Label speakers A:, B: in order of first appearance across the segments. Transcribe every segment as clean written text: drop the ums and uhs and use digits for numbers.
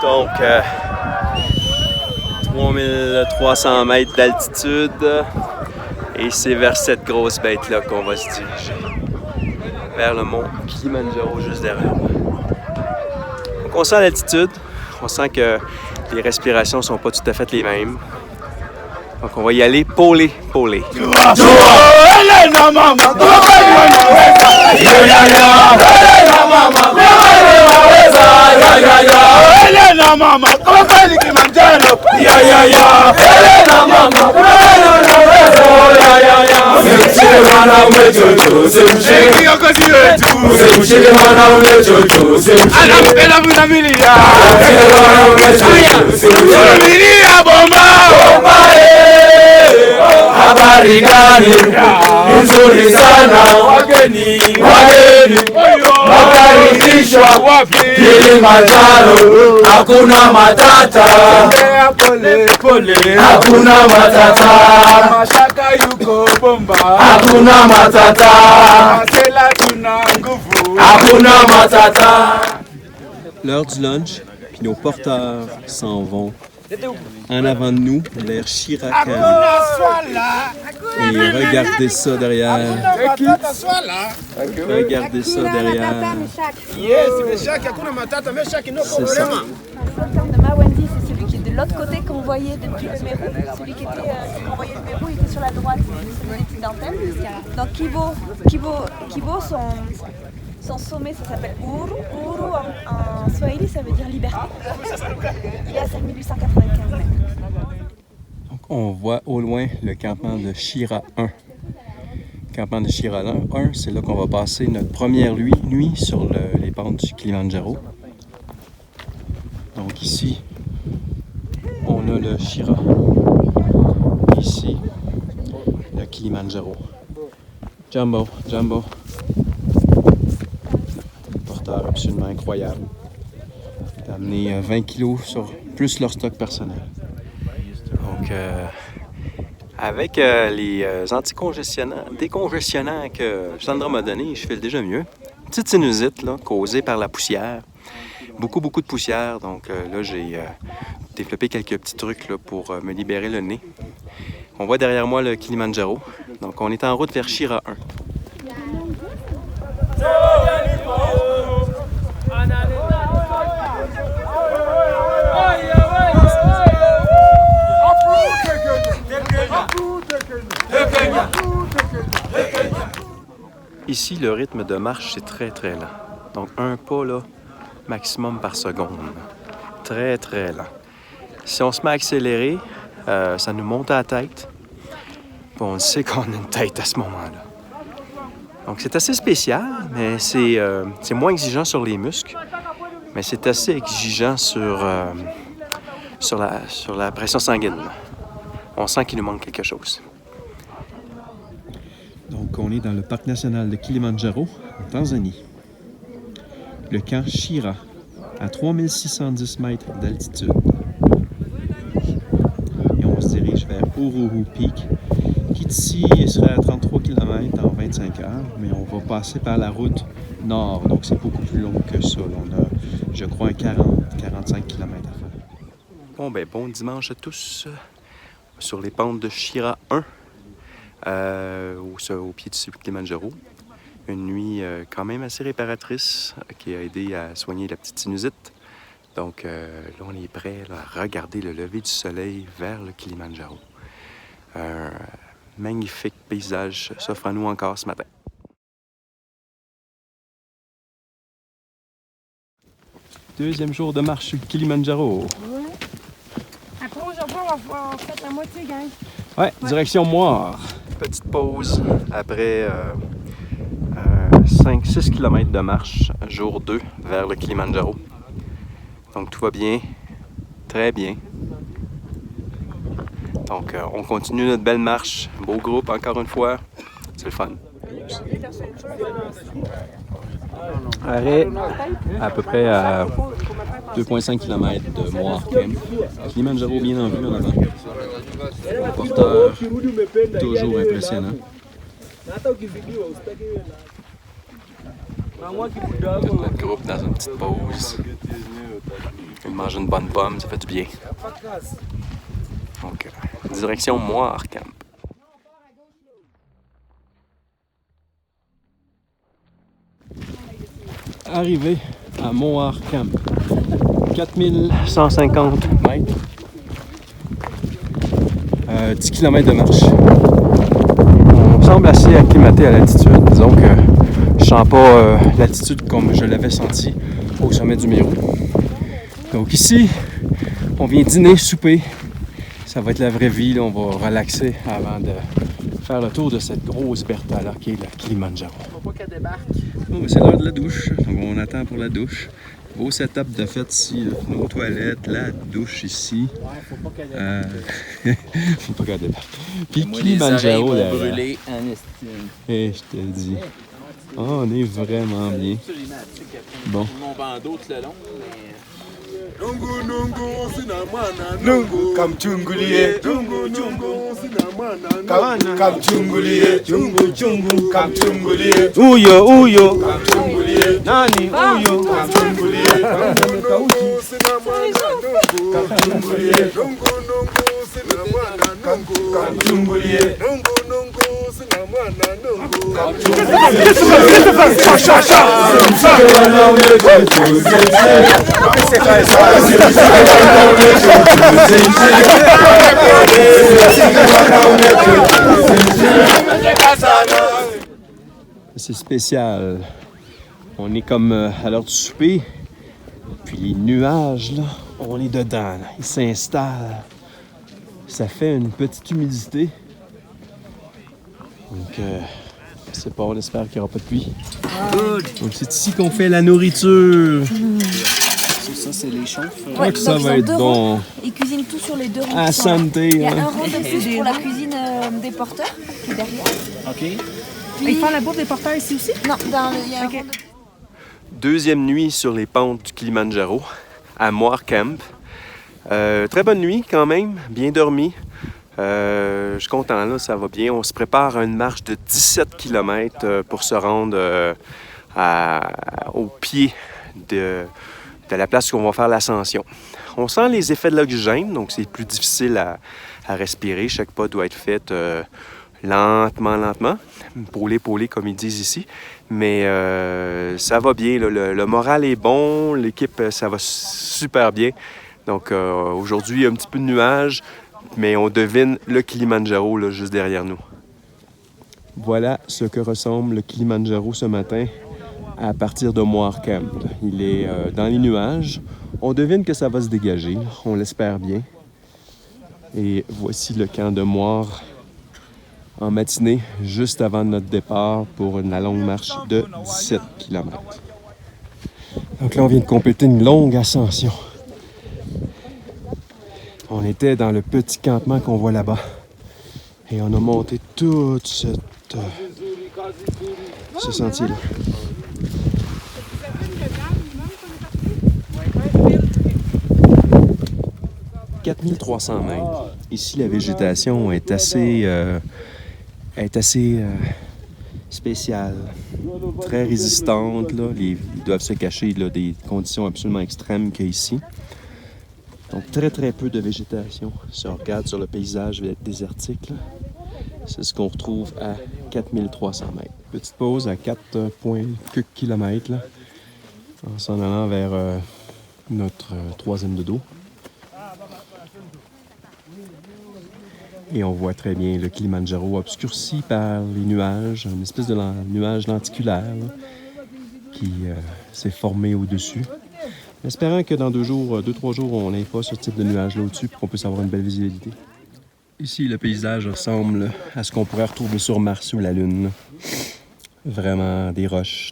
A: Donc, 3300 mètres d'altitude. Et c'est vers cette grosse bête-là qu'on va se diriger. Vers le mont Kilimanjaro, juste derrière. Donc, on sent l'altitude. On sent que les respirations sont pas tout à fait les mêmes. Donc, on va y aller polé.
B: Habari gani nzuri sana, wageni wakaribishwa Kilimanjaro, hakuna matata, hakuna matata, mashaka yuko bomba, hakuna matata, sela tuna nguvu, hakuna matata.
A: L'heure du lunch, puis nos porteurs s'en vont en avant de nous, l'air chiracan. Et regardez ça derrière. Regardez ça derrière. C'est ça.
C: De Mawendi, c'est celui qui est de l'autre côté qu'on voyait depuis le Mérou. Celui qui était envoyé le Mérou, il était sur la droite, celui des d'antenne. Donc Kibo, son sommet, ça s'appelle Uru. Uru en Swahili, ça veut dire liberté. Il est à 5895 mètres.
A: Donc on voit au loin le campement de Shira 1. Le campement de Shira 1, c'est là qu'on va passer notre première nuit sur les pentes du Kilimanjaro. Donc ici, on a le Shira. Ici, le Kilimanjaro. Jumbo. Porteur absolument incroyable. D'amener 20 kilos sur plus leur stock personnel. Donc, avec les décongestionnants que Sandra m'a donné, je file déjà mieux. Petite sinusite là, causée par la poussière. Beaucoup de poussière. Donc là, j'ai développé quelques petits trucs là, pour me libérer le nez. On voit derrière moi le Kilimanjaro. Donc, on est en route vers Shira 1. Ici, le rythme de marche, c'est très lent. Donc, un pas là, maximum par seconde. Très lent. Si on se met à accélérer, ça nous monte à la tête. Puis on sait qu'on a une tête à ce moment-là. Donc, c'est assez spécial, mais c'est moins exigeant sur les muscles. Mais c'est assez exigeant sur la pression sanguine. On sent qu'il nous manque quelque chose. Donc, on est dans le parc national de Kilimanjaro, en Tanzanie. Le camp Shira, à 3610 mètres d'altitude. Et on se dirige vers Ururu Peak, qui d'ici serait à 33 km en 25 heures, mais on va passer par la route nord, donc c'est beaucoup plus long que ça. On a, je crois, un 40-45 km à faire. Bon dimanche à tous sur les pentes de Shira 1. Au pied du Kilimanjaro. Une nuit quand même assez réparatrice qui a aidé à soigner la petite sinusite. Donc là, on est prêt là, à regarder le lever du soleil vers le Kilimanjaro. Un magnifique paysage s'offre à nous encore ce matin. Deuxième jour de marche sur le Kilimanjaro.
D: Ouais. Après, aujourd'hui, on va faire la moitié, gang.
A: Ouais, direction Moire. Petite pause après 5-6 km de marche, jour 2, vers le Kilimanjaro. Donc tout va bien, très bien. Donc on continue notre belle marche, beau groupe encore une fois, c'est le fun. Arrêt à peu près à 2,5 km de Moire Camp. Kilimanjaro bien en vue en avant. Le porteur, toujours impressionnant. Tout notre groupe dans une petite pause. On mange une bonne pomme, ça fait du bien. Donc, direction Moire Camp. Arrivé à Moire Camp. 4150 mètres. 10 km de marche. On semble assez acclimaté à l'altitude. Disons que je sens pas l'altitude comme je l'avais senti au sommet du Miro. Donc ici, on vient dîner, souper. Ça va être la vraie vie. Là. On va relaxer avant de faire le tour de cette grosse berta-là qui est la Kilimanjaro.
E: Faut pas qu'elle débarque.
A: Bon, c'est l'heure de la douche. Donc on attend pour la douche. Beau setup de fête ici. Là. Nos toilettes, la douche ici.
E: Ouais, faut pas qu'elle débarque.
A: Faut pas qu'elle débarque. Puis Kilimanjaro derrière.
E: Brûler en estime.
A: Et je te le dis. Oh, on est vraiment bien. Bon.
E: Mon bandeau tout le long, mais...
B: Nungu nungu sina mwana nungu kamchungulie chungu chungu sina mwana kamchungulie chungu chungu kamchungulie
A: Uyo
B: kamchungulie
A: nani uyo
B: kamchungulie nungu sina mwana nungu kamchungulie nungu nungu sina mwana nungu kamchungulie nungu nungu sina mwana nungu
A: C'est spécial. On est comme à l'heure du souper. Puis les nuages, là, on est dedans. Là. Ils s'installent. Ça fait une petite humidité. Donc, c'est pas, on espère qu'il n'y aura pas de pluie. Donc, c'est ici qu'on fait la nourriture.
E: Ça, c'est les chauffes.
A: Ouais, ça va être bon.
C: Ils cuisinent tout sur les deux rangs.
A: À santé.
C: Il y a
A: Hein.
C: un rang de plus pour la cuisine des porteurs qui est derrière.
E: OK.
C: Puis,
D: Ils font la bouffe des porteurs ici aussi?
C: non, il y a un rang de...
A: Deuxième nuit sur les pentes du Kilimanjaro, à Moire Camp. Très bonne nuit quand même, bien dormi. Je suis content, là, ça va bien. On se prépare à une marche de 17 km pour se rendre au pied de la place où on va faire l'ascension. On sent les effets de l'oxygène, donc c'est plus difficile à respirer. Chaque pas doit être fait lentement, pôlé comme ils disent ici. Mais ça va bien, là. Le moral est bon, l'équipe, ça va super bien. Donc aujourd'hui, un petit peu de nuages, mais on devine le Kilimanjaro là, juste derrière nous. Voilà ce que ressemble le Kilimanjaro ce matin à partir de Moire Camp. Il est dans les nuages. On devine que ça va se dégager, on l'espère bien. Et voici le camp de Moire en matinée, juste avant notre départ pour la longue marche de 17 km. Donc là, on vient de compléter une longue ascension. On était dans le petit campement qu'on voit là-bas. Et on a monté tout ce sentier-là. « 4300 mètres. Ici, la végétation est assez spéciale, très résistante. Là. Ils doivent se cacher là, des conditions absolument extrêmes qu'il y a ici. Donc, très peu de végétation. Si on regarde sur le paysage désertique, là, c'est ce qu'on retrouve à 4300 mètres. Petite pause à 4 km là, en s'en allant vers notre troisième de dos. Et on voit très bien le Kilimanjaro obscurci par les nuages, une espèce de nuage lenticulaire là, qui s'est formé au-dessus. Espérant que dans 2-3 jours, on n'ait pas ce type de nuage-là au-dessus et qu'on puisse avoir une belle visibilité. Ici, le paysage ressemble à ce qu'on pourrait retrouver sur Mars ou la Lune. Vraiment des roches.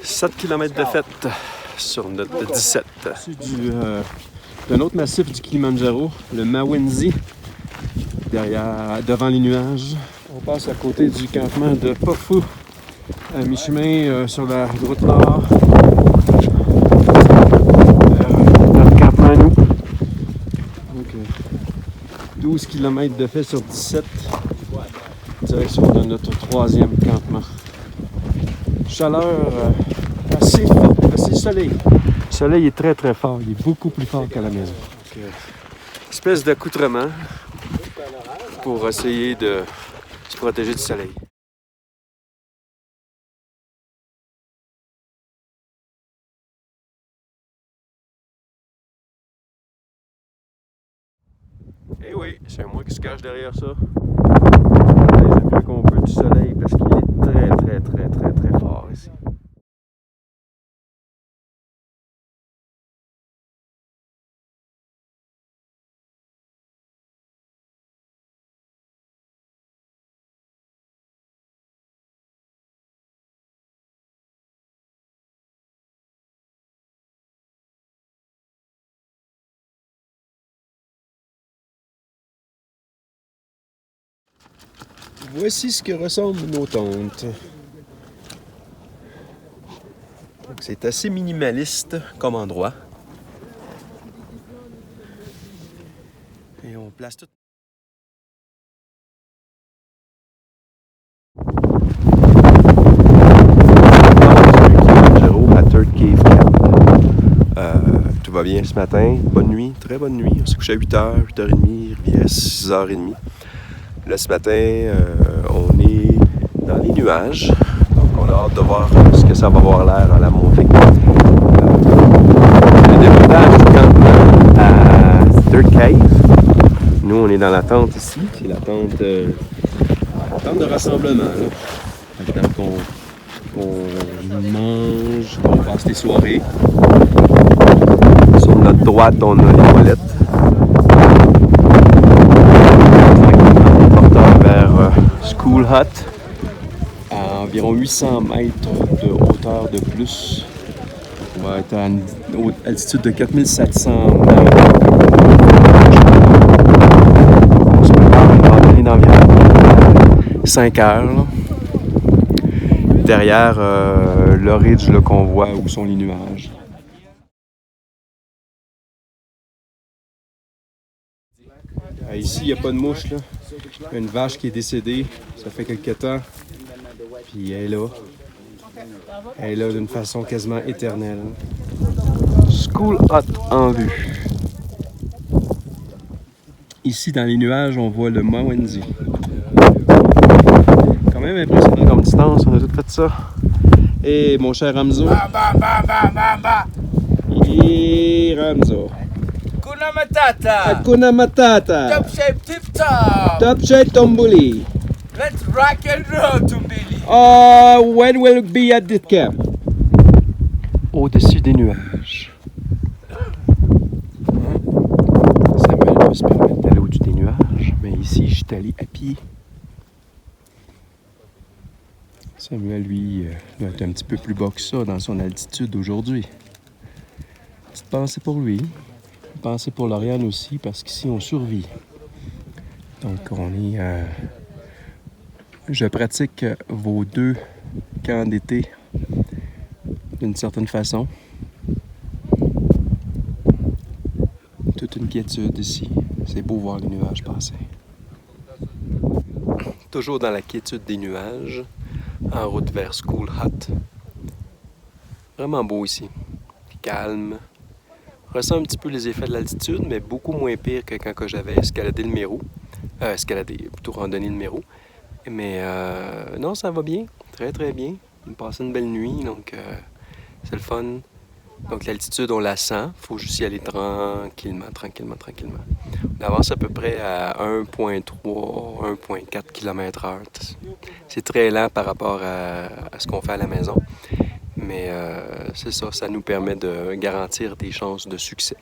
A: 7 km de fête sur notre 17. C'est d'un autre massif du Kilimanjaro, le Mawenzi, devant les nuages. On passe à côté du campement de Pofu, à mi-chemin sur la route nord. Notre campement à nous. 12 km de fait sur 17. Direction de notre 3e campement. Chaleur assez forte, assez soleil. Le soleil est très très fort, il est beaucoup plus fort qu'à la maison. Donc, espèce d'accoutrement pour essayer de se protéger du soleil. Eh oui, c'est moi qui se cache derrière ça. J'ai plus qu'on peut du soleil parce qu'il est très fort ici. Voici ce que ressemblent nos tentes. C'est assez minimaliste comme endroit. Et on place tout. À Third Cave Camp. Tout va bien ce matin. Bonne nuit, très bonne nuit. On s'est couché à 8h, 8h30, il est 6h30. Là, ce matin, on est dans les nuages. Donc, on a hâte de voir ce que ça va avoir l'air à la montée. Le démontage du campement à Third Cave. Nous, on est dans la tente ici. C'est la tente de rassemblement. Là. On mange, on passe des soirées. Sur notre droite, on a les toilettes. Vers School Hut, à environ 800 mètres de hauteur de plus. On va être à une altitude de 4700 mètres. On se prépare à une randonnée d'environ 5 heures. Là. Derrière le ridge qu'on voit où sont les nuages. Ici, il n'y a pas de mouche. Là. Il y a une vache qui est décédée, ça fait quelques temps. Puis elle est là. Elle est là d'une façon quasiment éternelle. School Hut en vue. Ici, dans les nuages, on voit le Mont Wendy. Quand même impressionnant comme distance, on a tout fait ça. Et mon cher Ramzo. Et Ramzo.
E: Hakuna Matata!
A: Hakuna Matata!
E: Top shape tip top!
A: Top shape Tomboli!
E: Let's rock and roll, Tombili!
A: When will it be at this camp? Au-dessus des nuages. Samuel peut se permettre d'aller au-dessus des nuages, mais ici, je suis allé à pied. Samuel, lui, doit être un petit peu plus bas que ça dans son altitude aujourd'hui. Petite pensée pour lui. Pensez pour Lauriane aussi, parce qu'ici, on survit. Donc, on est... je pratique vos 2 camps d'été d'une certaine façon. Toute une quiétude ici. C'est beau voir les nuages passer. Toujours dans la quiétude des nuages, en route vers School Hut. Vraiment beau ici. Calme. On ressent un petit peu les effets de l'altitude, mais beaucoup moins pire que quand j'avais escaladé le Mérou. Plutôt randonné le Mérou. Mais non, ça va bien. Très, très bien. On a passé une belle nuit, donc c'est le fun. Donc l'altitude, on la sent. Il faut juste y aller tranquillement. On avance à peu près à 1,3, 1,4 km/h. C'est très lent par rapport à ce qu'on fait à la maison. Mais c'est ça, ça nous permet de garantir des chances de succès.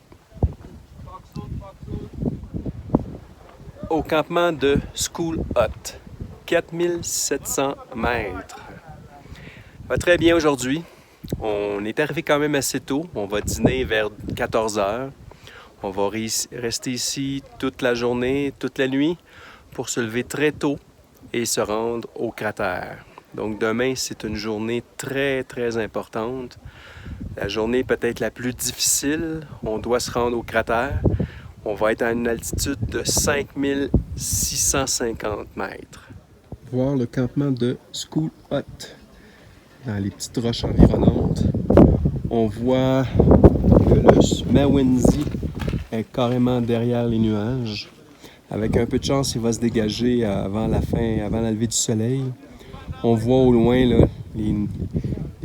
A: Au campement de School Hut, 4700 mètres. Ça va très bien aujourd'hui. On est arrivé quand même assez tôt. On va dîner vers 14 h. On va rester ici toute la journée, toute la nuit, pour se lever très tôt et se rendre au cratère. Donc demain, c'est une journée très, très importante. La journée peut-être la plus difficile. On doit se rendre au cratère. On va être à une altitude de 5650 mètres. Voir le campement de School Hut dans les petites roches environnantes. On voit que le Mawenzi est carrément derrière les nuages. Avec un peu de chance, il va se dégager avant la levée du soleil. On voit au loin là, les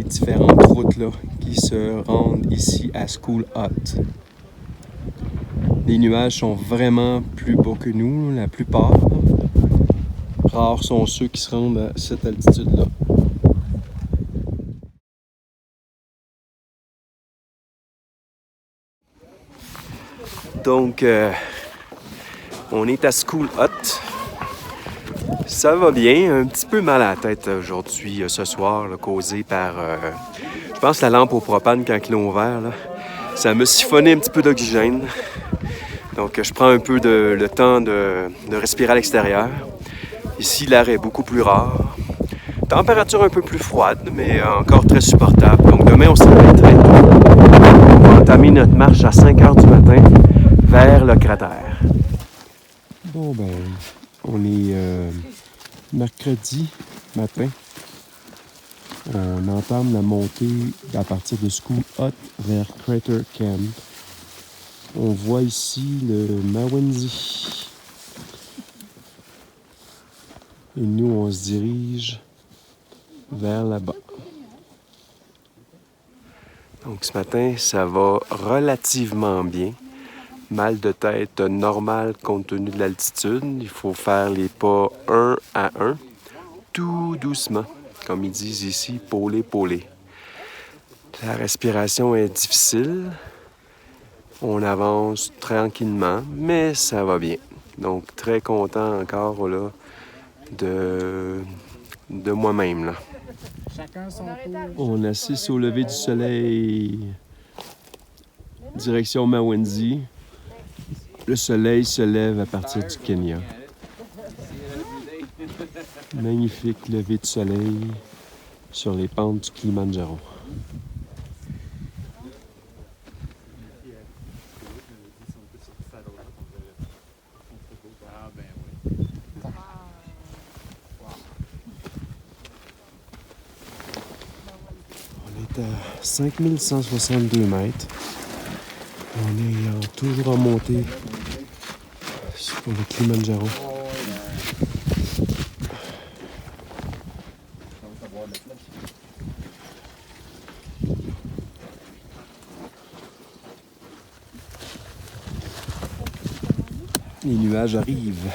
A: différentes routes là, qui se rendent ici à School Hut. Les nuages sont vraiment plus bas que nous, la plupart. Rares sont ceux qui se rendent à cette altitude-là. Donc, on est à School Hut. Ça va bien, un petit peu mal à la tête aujourd'hui, ce soir, là, causé par, je pense, la lampe au propane quand ils l'ont ouvert. Là. Ça m'a siphonné un petit peu d'oxygène. Donc, je prends un peu le temps de respirer à l'extérieur. Ici, l'air est beaucoup plus rare. Température un peu plus froide, mais encore très supportable. Donc, demain, on se réveille très tôt. On va entamer notre marche à 5 h du matin vers le cratère. Bon, ben, on est mercredi matin. On entame la montée à partir de School Hut vers Crater Camp. On voit ici le Mawenzi. Et nous, on se dirige vers là-bas. Donc ce matin, ça va relativement bien. Mal de tête normal compte tenu de l'altitude. Il faut faire les pas un à un, tout doucement. Comme ils disent ici, polé. La respiration est difficile. On avance tranquillement, mais ça va bien. Donc très content encore là, de moi-même. Là.
F: Chacun son tour.
A: On assiste au lever du soleil. Direction Mawenzi. Le soleil se lève à partir du Kenya. Magnifique lever de soleil sur les pentes du Kilimanjaro. On est à 5162 mètres. On est toujours en montée sur le Kilimanjaro. Les nuages arrivent.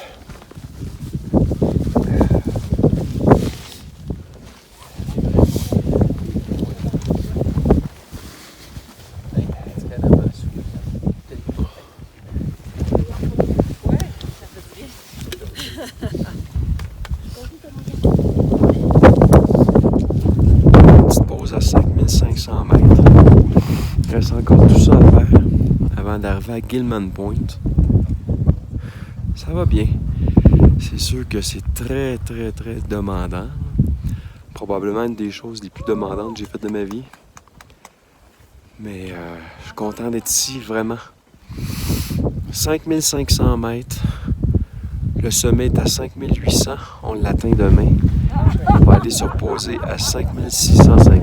A: Petite pause à 5500 mètres. Il reste encore tout ça à faire avant d'arriver à Gilman Point. Ça va bien. C'est sûr que c'est très demandant. Probablement une des choses les plus demandantes que j'ai faites de ma vie. Mais je suis content d'être ici, vraiment. 5500 mètres. Le sommet est à 5800. On l'atteint demain. On va aller se reposer à 5650.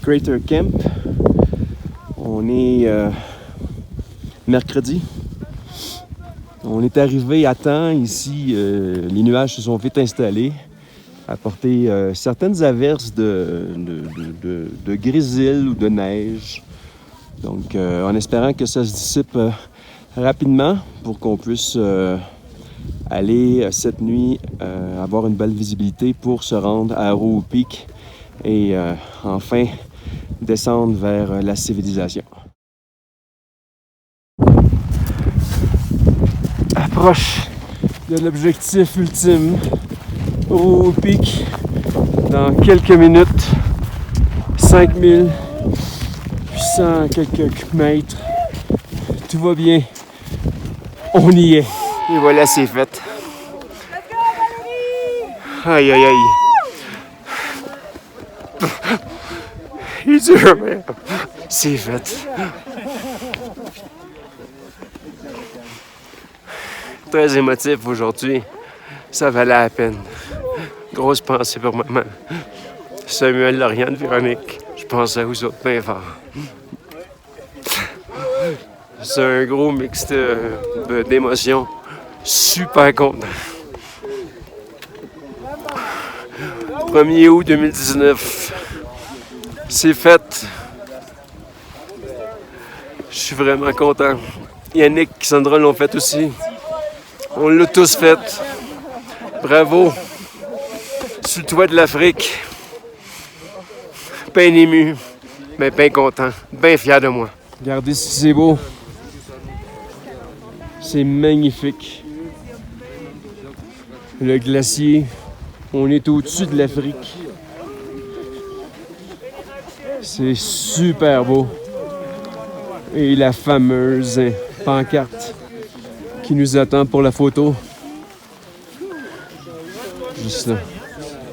A: Crater Camp. On est mercredi. On est arrivé à temps ici. Les nuages se sont vite installés. apporter certaines averses de grésil ou de neige. Donc, en espérant que ça se dissipe rapidement pour qu'on puisse aller cette nuit avoir une belle visibilité pour se rendre à Arrow Peak et enfin descendre vers la civilisation. Approche de l'objectif ultime, Arrow Peak, dans quelques minutes, 5800 quelques mètres. Tout va bien, on y est. Et voilà, c'est fait. Aïe, aïe, aïe. Il est dur, mais c'est fait. Très émotif aujourd'hui. Ça valait la peine. Grosse pensée pour maman. Samuel, Lauriane, Véronique. Je pensais aux autres bien fort. C'est un gros mix d'émotions. Super content. 1er août 2019. C'est fait. Je suis vraiment content. Yannick et Sandra l'ont fait aussi. On l'a tous fait. Bravo. Sur le toit de l'Afrique. Bien ému, mais bien content, bien fier de moi. Regardez si c'est beau. C'est magnifique. Le glacier. On est au-dessus de l'Afrique. C'est super beau. Et la fameuse pancarte qui nous attend pour la photo. Juste là.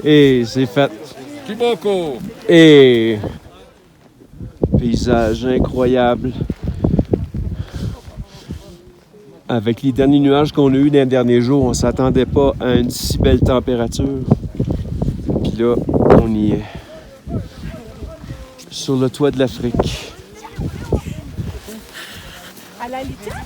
A: Et c'est fait.
E: Kiboko!
A: Et paysage incroyable. Avec les derniers nuages qu'on a eus dans les derniers jours, on ne s'attendait pas à une si belle température. Puis là, on y est. Sur le toit de l'Afrique.
D: À la litière?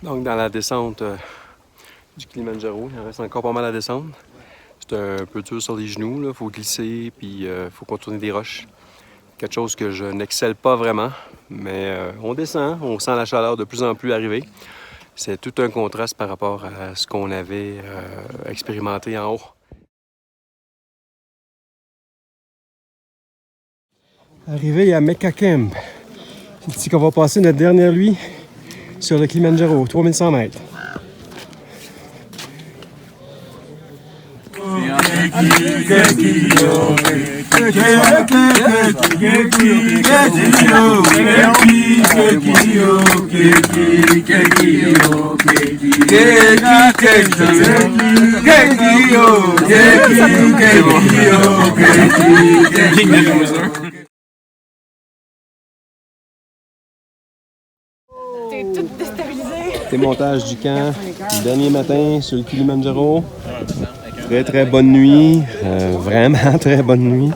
A: Donc, dans la descente du Kilimanjaro, il en reste encore pas mal à descendre. C'est un peu dur sur les genoux, il faut glisser, puis il faut contourner des roches. Quelque chose que je n'excelle pas vraiment, mais on descend, on sent la chaleur de plus en plus arriver. C'est tout un contraste par rapport à ce qu'on avait expérimenté en haut. Arrivé à Mecca Camp. C'est ici qu'on va passer notre dernière nuit sur le Kilimanjaro, 3100 mètres.
D: T'es toute déstabilisée.
A: Démontage du camp, le dernier matin sur le Kilimanjaro. Très très bonne nuit, vraiment très bonne nuit.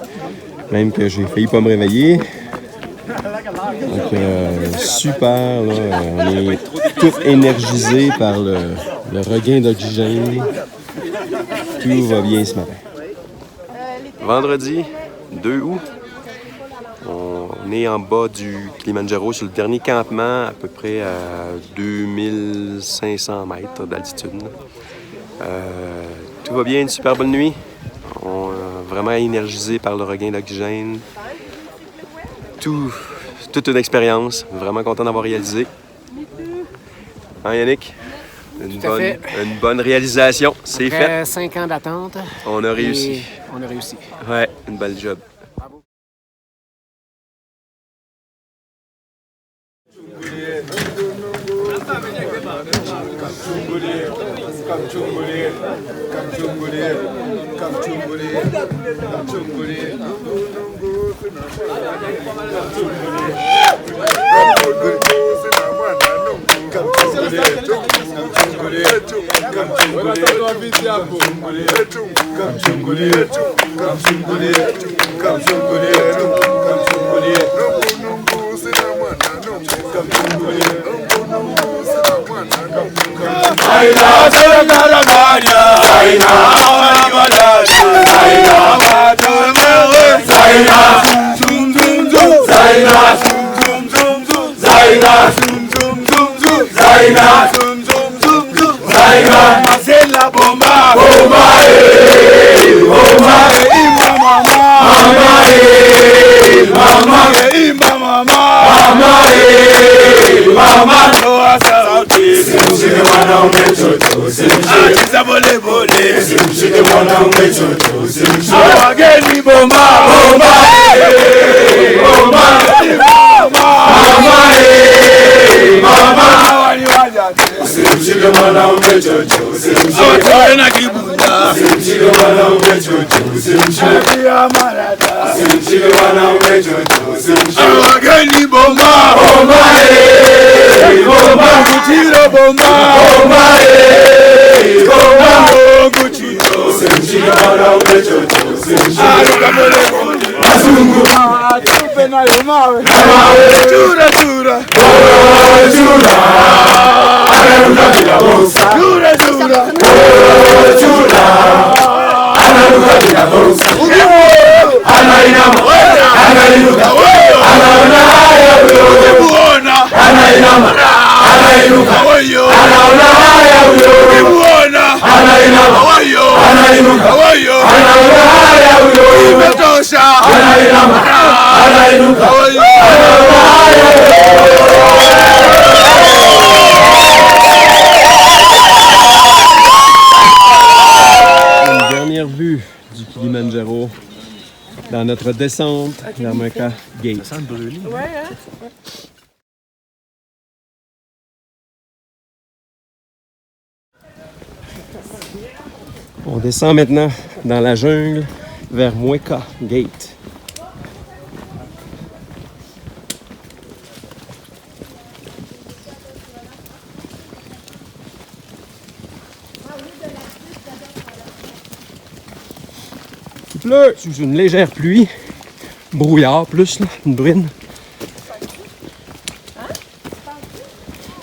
A: Même que j'ai failli pas me réveiller. Donc super, là, on est tous énergisés par le regain d'oxygène. Tout va bien ce matin. Vendredi 2 août, on On est en bas du Kilimanjaro, sur le dernier campement, à peu près à 2500 mètres d'altitude. Tout va bien, une super bonne nuit. On est vraiment énergisé par le regain d'oxygène. Toute une expérience. Vraiment content d'avoir réalisé. Hein, Yannick? Une bonne réalisation. C'est fait.
F: Après 5 ans d'attente.
A: On a réussi.
F: On a réussi.
A: Ouais, une belle job. Du Kilimanjaro dans notre descente vers Mecca Gate. Ça sent le brûlé. Ouais, hein? On descend maintenant dans la jungle vers Mecca Gate. Il pleut sous une légère pluie, brouillard plus, là, une brune.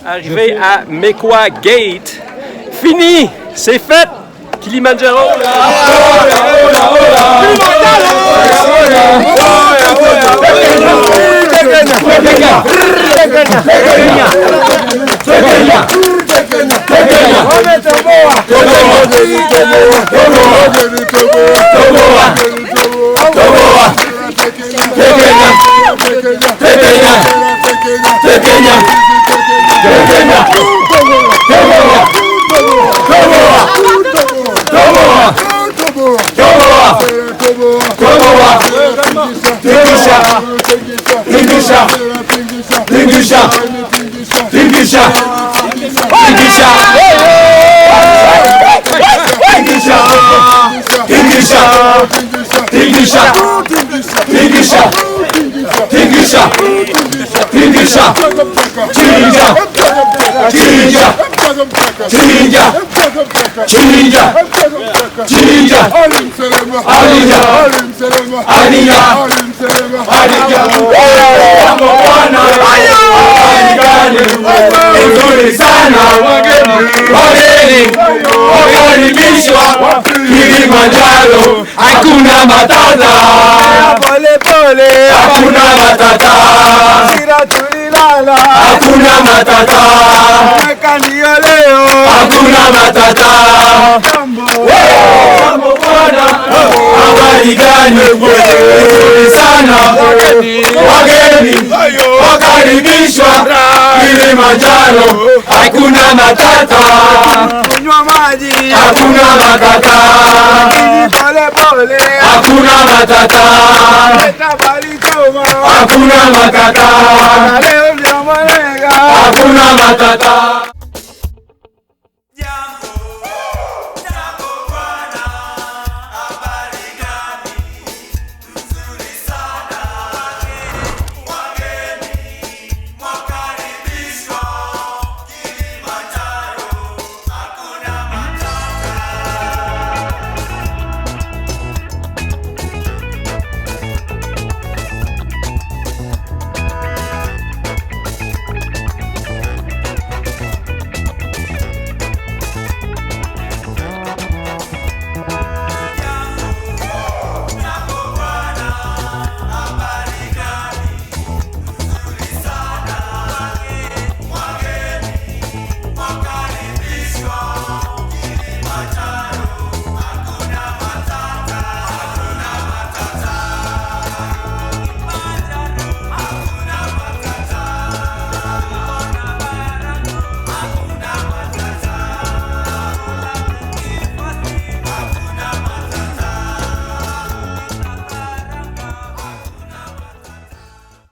A: Arrivé à Mecca Gate, fini, c'est fait, Kilimanjaro. Sana
E: wageni wakaribishwa Kilimanjaro, hakuna matata,
B: pole pole,
E: hakuna matata,
B: sira tulilala,
E: hakuna matata,
B: kanio leo,
E: hakuna matata. Jambo bwana, habari gani? Nzuri sana, wageni wakaribishwa Kilimanjaro, hakuna matata,
B: kunywa maji,
E: hakuna matata,
B: pole pole,
E: hakuna matata,
B: tabali choma,
E: hakuna matata,
B: leo ndio malenga,
E: hakuna matata.